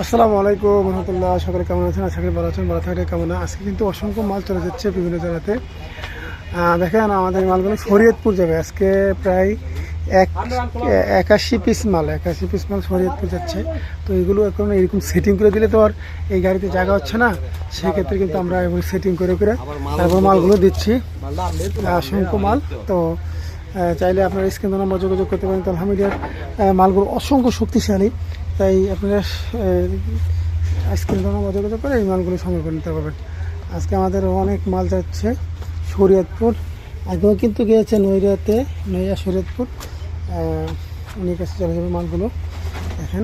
আসসালামু আলাইকুম রহমতুল্লাহ। সকলে কেমন আছেন? আশা করি ভালো আছেন, ভালো থাকলে কামনা। আজকে কিন্তু অসংখ্য মাল চলে যাচ্ছে বিভিন্ন জায়গাতে। দেখেন আমাদের মালগুলো শরীয়তপুর যাবে আজকে প্রায় 81 পিস মাল শরীয়তপুর যাচ্ছে। তো এগুলো এখন এরকম সেটিং করে দিলে তো আর এই গাড়িতে জায়গা হচ্ছে না, সেক্ষেত্রে কিন্তু আমরা এগুলো সেটিং করে করে তারপর মালগুলো দিচ্ছি। অসংখ্য মাল তো চাইলে আপনারা স্ক্রিন নাম্বার যোগাযোগ করতে পারেন। তো আলহামদুলিল্লাহ মালগুলো অসংখ্য শক্তিশালী, তাই আপনারা স্ক্রিন নাম্বার যোগাযোগ করে এই মালগুলো সংগ্রহ করে নিতে পারবেন। আজকে আমাদের অনেক মাল যাচ্ছে শরীয়তপুর, আগেও কিন্তু গিয়েছে নৈয়া শরীয়তপুর, উনি কাছে চলে যাবে মালগুলো। দেখেন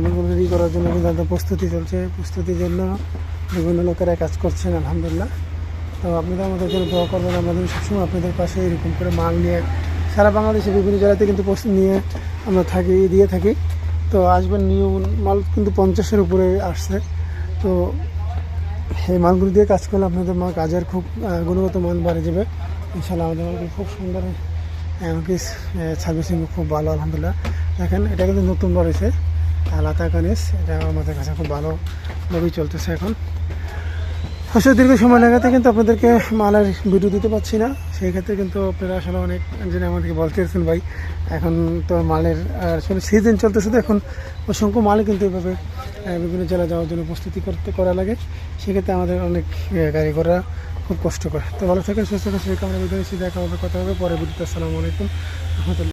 মালগুলো রেডি করার জন্য কিন্তু একদম প্রস্তুতি চলছে, প্রস্তুতির জন্য বিভিন্ন লোকেরা কাজ করছেন আলহামদুলিল্লাহ। তো আপনারা আমাদের জন্য দোয়া করবেন, আমাদের সবসময় আপনাদের পাশে এরকম করে মাল নিয়ে সারা বাংলাদেশে বিভিন্ন জায়গাতে কিন্তু প্রস্তুতি নিয়ে আমরা দিয়ে থাকি। তো আসবেন, নিউ মাল কিন্তু 50-এর উপরে আসছে। তো এই মালগুলো দিয়ে কাজ করলে আপনাদের কাজের খুব গুণগত মান বাড়ে যাবে ইনশাল্লাহ। আমাদের মালগুলো খুব সুন্দর, এমনকি সার্ভিসিং খুব ভালো আলহামদুলিল্লাহ। দেখেন এটা কিন্তু নতুন রয়েছে লাতা কানিস, এটা আমাদের কাছে খুব ভালোভাবেই চলতেছে এখন। আসলে দীর্ঘ সময় লাগাতে কিন্তু আপনাদেরকে মালের ভিডিও দিতে পারছি না, সেই ক্ষেত্রে কিন্তু আপনারা আসলে অনেক জেনে আমাদেরকে বলতেছেন ভাই এখন তো মালের আসলে সিজন চলতেছে, তো এখন অসংখ্য মাল কিন্তু এভাবে বিভিন্ন জেলা যাওয়ার জন্য প্রস্তুতি করা লাগে। সেক্ষেত্রে আমাদের অনেক গাড়ি ঘোড়া খুব কষ্ট করে। তো ভালো থাকেন, সুস্থ থাকেন, সেই কামনা বিদায়, দেখা হবে, কথা হবে পরে ভিডিওতে। আসসালামু আলাইকুম রহমতুল্লাহ।